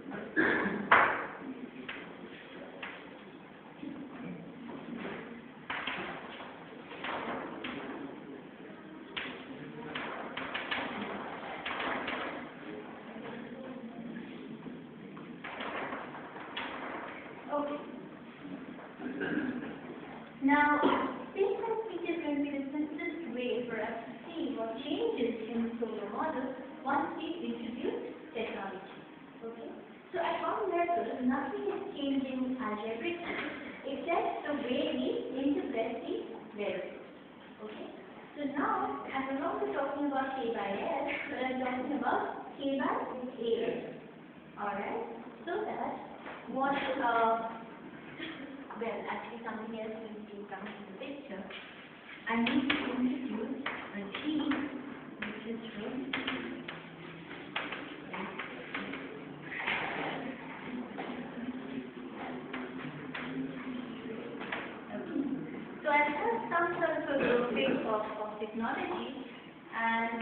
Okay. Now, this I think is going to be the simplest way for us to see what changes in the solar model once we introduce technology. Okay? So at one level, nothing is changing algebraically except the way we interpret the variables. Okay? So now, I'm no longer talking about K by S, but I'm talking about K by A. Alright? So that what, well, actually something else needs to come into the picture. I need to introduce a G, which is from so I have some sort of a grouping of technology, and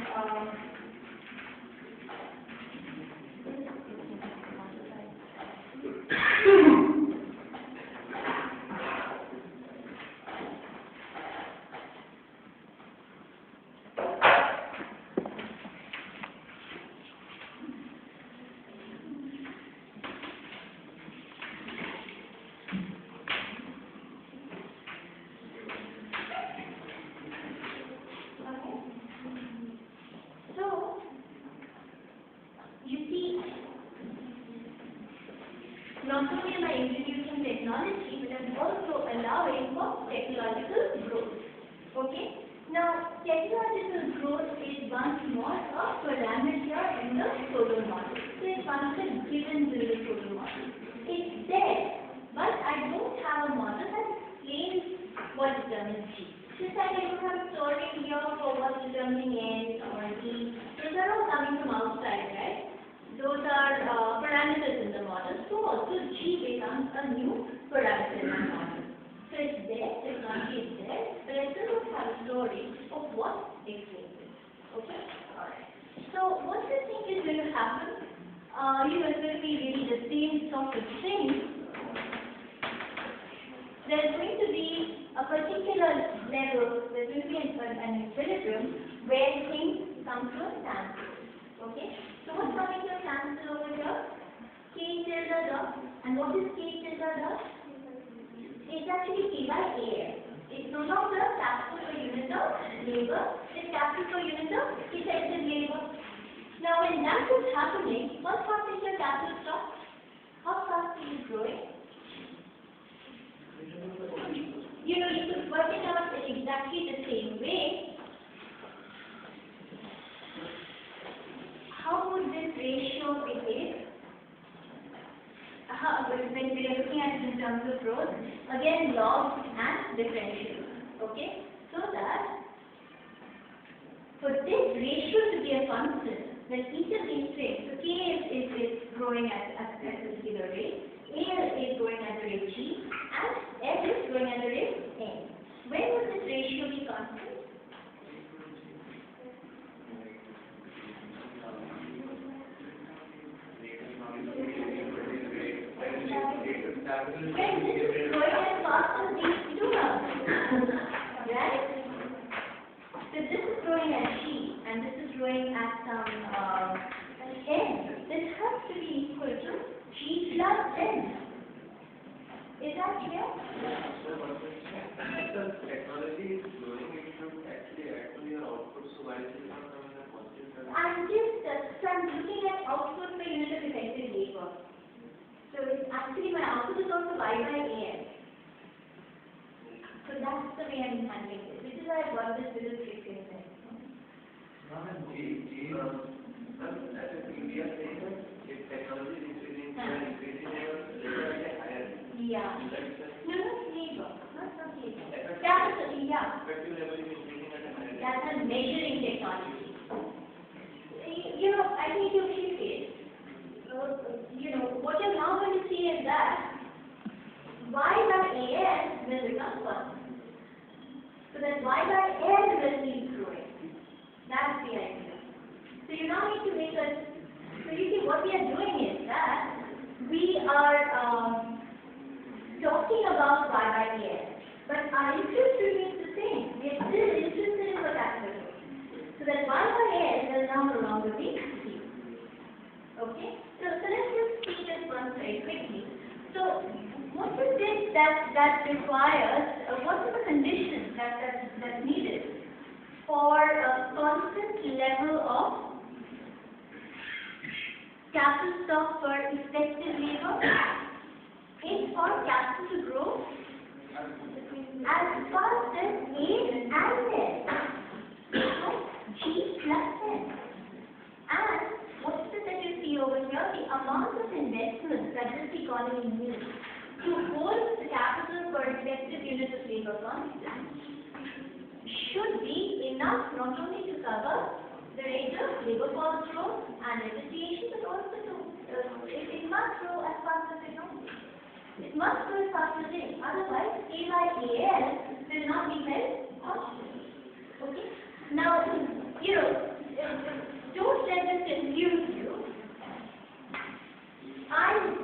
not only am I introducing technology, but I'm also allowing for technological growth. Okay? Now, technological growth is once more a parameter in the solar model. So it's one of the givens in the solar model. It's there, but I don't have a model that explains what determines G. Since I don't have a story here for what's determining N or D, those are all coming from outside, right? Those are parameters in the model. So also G becomes a new parameter in the model. So it's there, technology is there, but I still don't have a story of what explains it. Okay? Alright. So what do you think is going to happen? It's going to be really the same sort of thing. There's going to be a particular level, there's going to be an equilibrium where things come to a standstill. Okay? So what's coming to a standstill over here? K tilde dot. And what is K tilde dot? It's actually K by A. It's no longer capital per unit of labor. It's capital per unit of effective labor. Now when that is happening, what fast is your capital stock? How fast is it growing? You could work it out in exactly the same way. How would this ratio behave? When we are looking at it in terms of growth, again log and differential. Okay? So that for this ratio to be a constant, then each of these things, so K is growing at a particular rate, A is growing at the rate G, and F is growing at the rate N. When would this ratio be constant? When this is growing as fast as these two numbers, right? So this is growing at G, and this is growing at some N. This has to be equal to G plus N. Is that clear? The technology is growing, it should actually add to your output, so why is it not coming a positive term? I'm looking at output per unit of effective labor. So it's actually my output is also Y by AN. So that's the way I'm handling this, which is why I got this little trick in there. As we are saying that if technology is increasing, we are increasing your labor at a higher rate. Yeah. No, not labor. Not labor. Capital, yeah. Effective labor is increasing at a higher rate. That's a measuring technology. I think you feel it. What you're now going to see is that Y by AN will become constant. So that Y by N will keep growing. That's the idea. So you now need to make so you see what we are doing is that our interest remains the same. We are still interested in the capital growth. So that 1 by L will now no longer be 0. Okay? So let's just see this one very quickly. So what is it that requires, what are the conditions that's needed for a constant level of capital stock per effective labor? Is for capital to grow as fast as A and L. So G plus N. And what is it that you see over here? The amount of investment that this economy needs to hold the capital per effective unit of labor constant should be enough not only to cover the rate of labor cost growth and depreciation, but also to it must grow as fast as it grows. It must grow as fast as it. Otherwise, A by AL will not be held constant. Okay? Now, don't let this confuse you.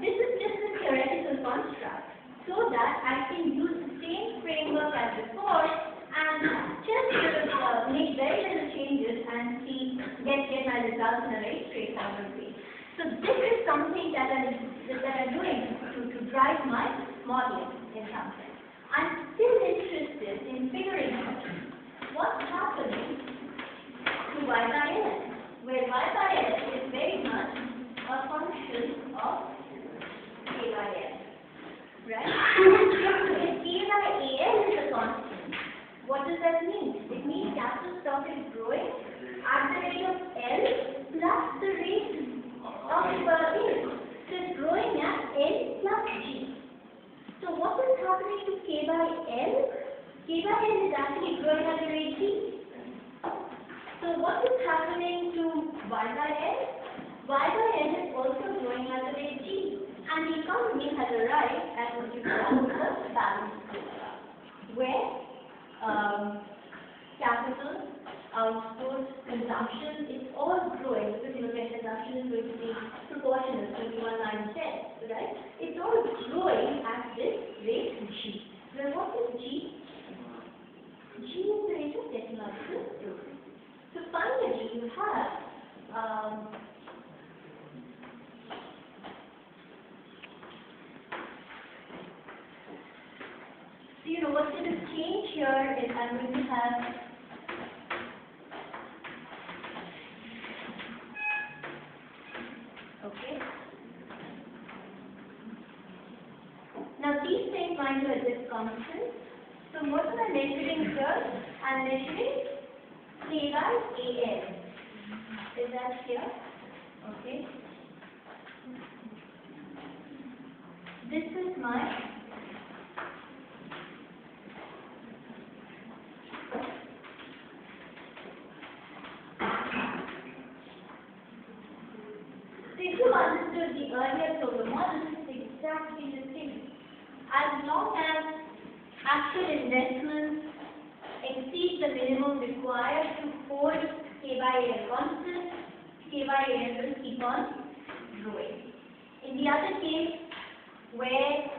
This is just a theoretical construct, so that I can use the same framework as before and just make very little changes and get my results in a very straightforward way. So this is something that I'm doing to drive my modeling in some sense. I'm still interested in figuring out what's happening to Y by L, where Y by L is very much a function of K by L. Right? If K by AL is a constant, what does that mean? It means capital stock is growing at the rate of L plus the rate of A. So it's growing at L plus G. So what is happening to K by L? K by L is actually growing at the rate G. So what is happening to Y by L? Y by L is also growing at the rate G. And the economy has arrived at what you call the balance curve, where capital, output, consumption, it's all growing because consumption is going to be proportional, it's going to be 1/10, right? It's all growing at this rate G. Now what is G? G is the rate of technological growth. So finally you have what's going to change here is I'm going to have okay. Now these things mind you are just constant. So what am I measuring here? I'm measuring K by AL. Is that here? Okay. This is my understood the earlier program model, this is exactly the same. As long as actual investments exceed the minimum required to hold K by A constant, K by A will keep on growing. In the other case, where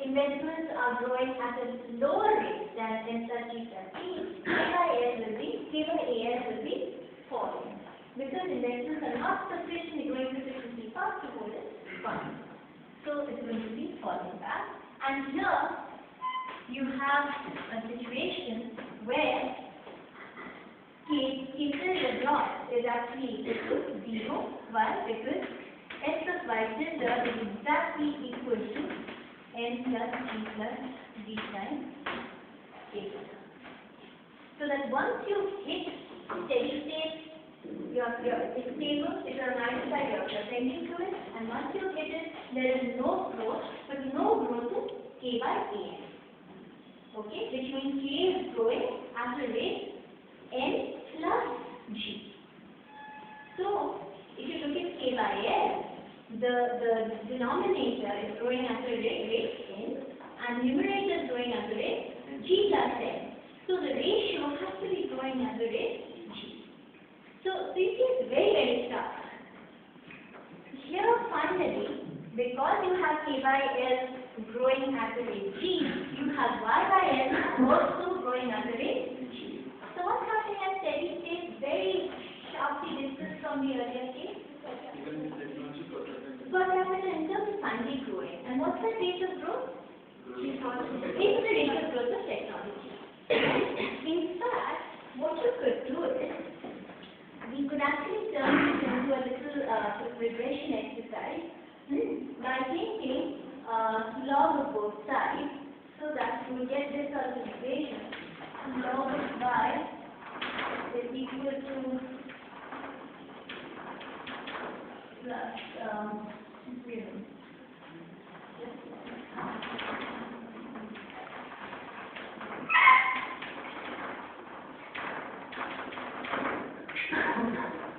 investments are growing at a lower rate than N plus G plus P, K by AL will be falling. Because investments are not sufficiently growing sufficiently fast to hold it constant. So it's going to be falling back. And here you have a situation where K tilde dot is actually equal to 0. Why? Because S of Y tilde is exactly equal to N plus G plus D times K. So that once you hit steady state, it's stable, it's on either side, you're tending to it, and once you hit it, there is no growth, but no growth in K by AN. Okay, which means K is growing at a rate N plus G. So, if you look at K by L, the denominator is growing at a rate N, and numerator is growing at a rate G plus N. So, the ratio has to be growing at the rate G. So this is very, very tough. Here finally, because you have K by L growing at the rate G, you have Y by L also growing at the rate G. So what's happening at steady state? Very sharply different from the earlier case. But capital income is finally growing. And what's the rate of growth? It's the rate of growth of technology. In fact, what you could do is, we could actually turn this into a little sort of regression exercise by taking log of both sides, so that we will get this out of the equation. Log of y is equal to plus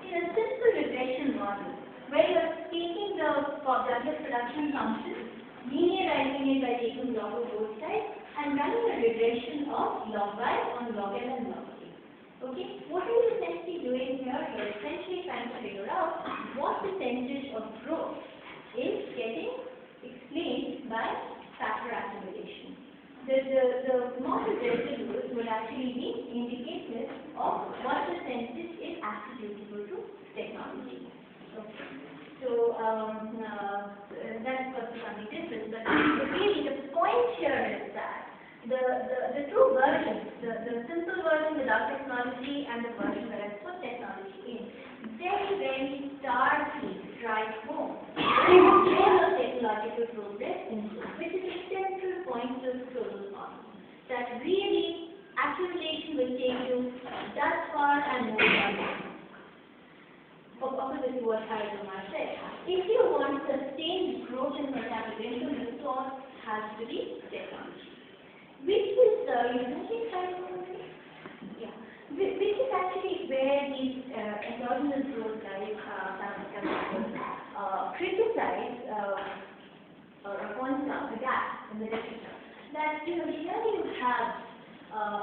in a simple regression model, where you are taking the Douglas production function, linearizing it by taking log of both sides, and running a regression of log y on log L and log A. Okay? What are you essentially doing here? You're essentially trying to figure out what percentage of growth is getting explained by factor accumulation. The model residuals would actually be indicative of what percentage is attributable to technology. Okay. So that's what's something different. But really the point here is that the two versions, the simple version without technology and the version where I put technology in, very, very starkly drive home the role of technological progress in growth, which is a central point of total model. That really accumulation will take you thus far and more far. Opposite to what Arizona said. If you want sustained growth in per capita income, the source has to be technology. Which is, which is actually where these endogenous growth guys criticize or point out the gap in the literature. That, here you have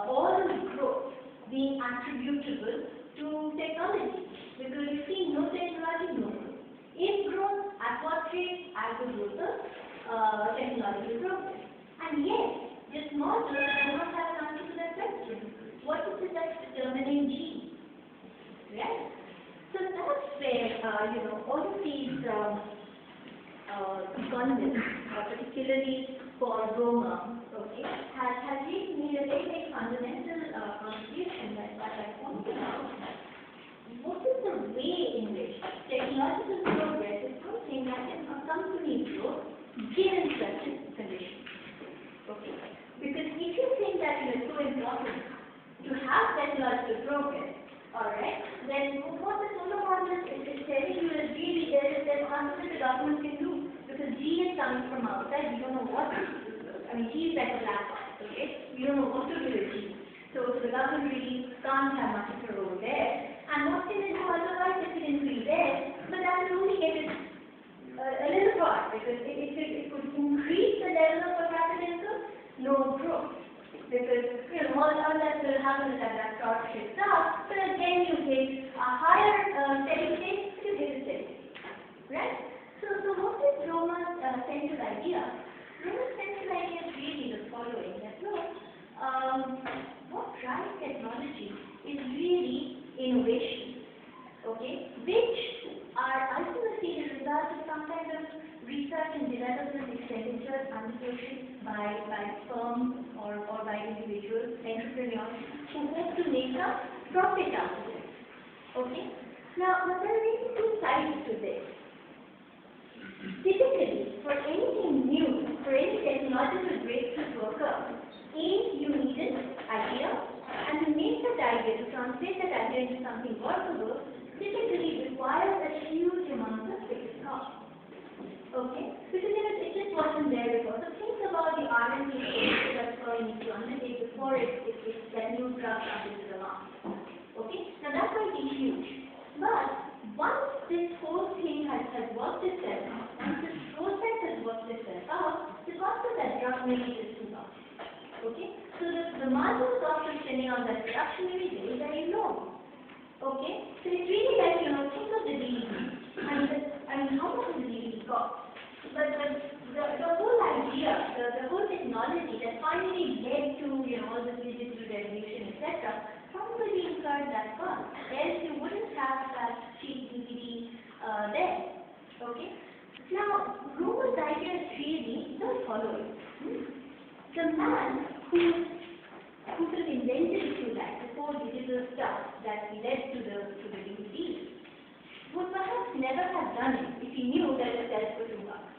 all the growth being attributable to technology. Because you see no technology, no growth. If growth, at what rate? At the growth of technological progress. And yet, this model does not have an answer to that question. What is it that's determining G? Right? So that's where, all of these economists, particularly for Roma, okay, has really made a very, very fundamental contribution that I pointed out. What is the way in which technological progress is something that can accompany growth given certain conditions? Okay. Because if you think that it is so important to have technological progress, alright, then what the solar model is telling you is really there's nothing that the government can do. Because G is coming from outside, we don't know what to do. G is like a black box, okay? We don't know what to do with G. So the government really can't have much of a role there. And what can it do otherwise? It can increase there, but that will only get it a little far, because it could increase the level of per capita income, no growth. Because all that will happen is that short shifts out, but again you take a higher steady state, you get a steady state. Right? So what is Roma's central idea? Roma's central idea is really the following, that look, what drives technology is really innovation, okay, which are ultimately the result of some kind of research and development expenditures undertaken by firms or by individuals, entrepreneurs, who hope to make a profit out of it. Okay? Now there are really two sides to this. Typically, for anything new, for any technological breakthrough to occur, you need an idea, and to make that idea, to translate that idea into something workable, typically requires a huge amount of fixed cost. Okay? Because it just wasn't there before. So think about the R&D that you need to undertake before that new drug comes into the market. Okay? Now that might be huge. But once this whole thing has worked itself out, once this process has worked itself out, the cost of that drug maybe is too much. Okay? So the marginal cost of spending on that production may be very, very low. Okay? So it's really like, think of the DVD. I mean, how much does the DVD cost? But the whole idea finally led to, all the digital revolution, etc., somebody incurred that cost. Else you wouldn't have that cheap DVD there. Okay? Now, Romer's idea is really the following. The man who sort of invented, if you like, this whole digital stuff that led to the DVD would perhaps never have done it if he knew that the cells were too much.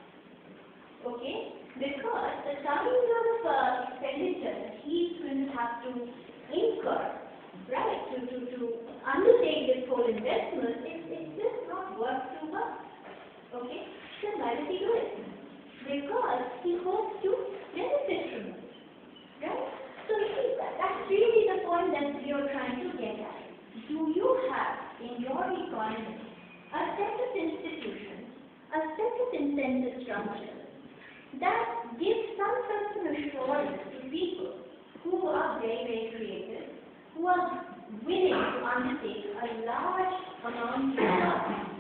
Okay? Because the kind of expenditure that he's going to have to incur, right, to undertake this whole investment, it's just not worth too much. Okay? So why does he do it? Because he hopes to benefit from it. Right? So you see, that's really the point that we are trying to get at. Do you have in your economy a set of institutions, a set of incentive structures that give some sort of assurance to people who are very, very creative, who are willing to undertake a large amount of work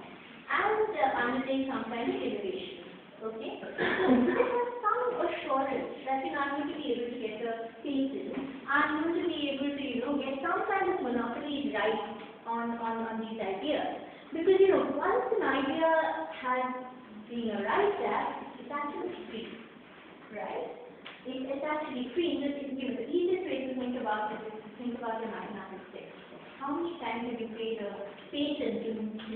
and undertake some kind of innovation. Okay? So they have some assurance that I'm going to be able to get a patent, I'm going to be able to, get some kind of monopoly right on these ideas. Because, once an idea has been arrived at, it's actually free, right? It's actually free. The easiest way to think about it is to think about the mathematics. How many times have you paid a patent to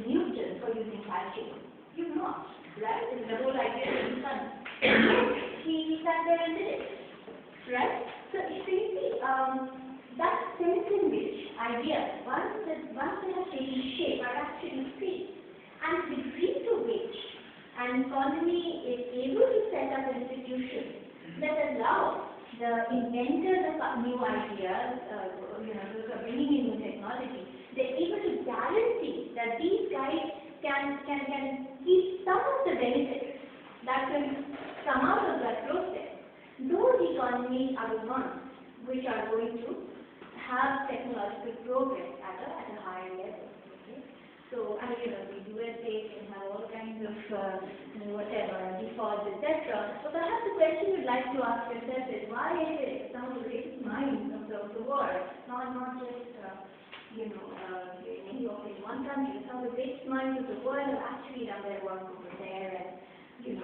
Newton for using calculus? You've not, right? It's the whole idea of the sun. He sat there and did it, right? So you see, that sense in which ideas, once they have taken shape, are actually free, and the degree to which an economy is able to set up institutions that allow the inventors of new ideas, those who are bringing in new technology, they're able to guarantee that these guys can keep some of the benefits that can come out of that process. Those economies are the ones which are going to have technological progress at a higher level. Okay? So, the USA can have all kinds of defaults, etc. So perhaps the question you'd like to ask yourself is, why is it some of the greatest minds of the world, not just in one country, some of the greatest minds of the world have actually done their work over there, and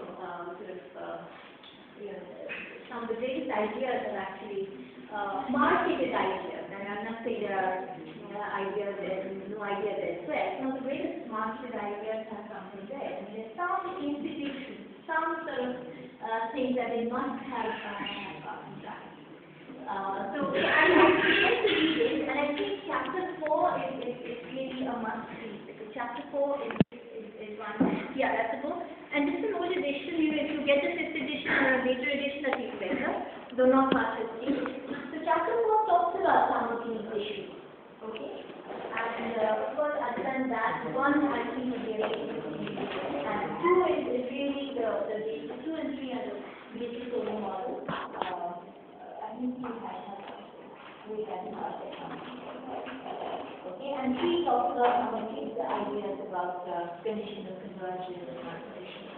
some of the greatest ideas are actually marketed ideas, and I'm not saying there are ideas there, no ideas elsewhere. Some of the greatest marketed ideas have come from there. I mean, there's some institutions, some sort of things that they must have gotten done. So I like to read it, and I think chapter 4 is really a must read. Because chapter 4 is one. Yeah, that's the book. And this is an old edition. If you get the 5th edition or a later edition, that's even better. Though not much has changed. So chapter 4 talks about some of these issues. Okay? And of course, other than that, 1 I think is very interesting. And 2 is really the basic. 2 and 3 are the basic coding model. I think you might have we can start it. Okay, and 3 talks about some of these ideas about conditions of convergence and transition.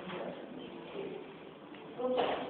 Okay.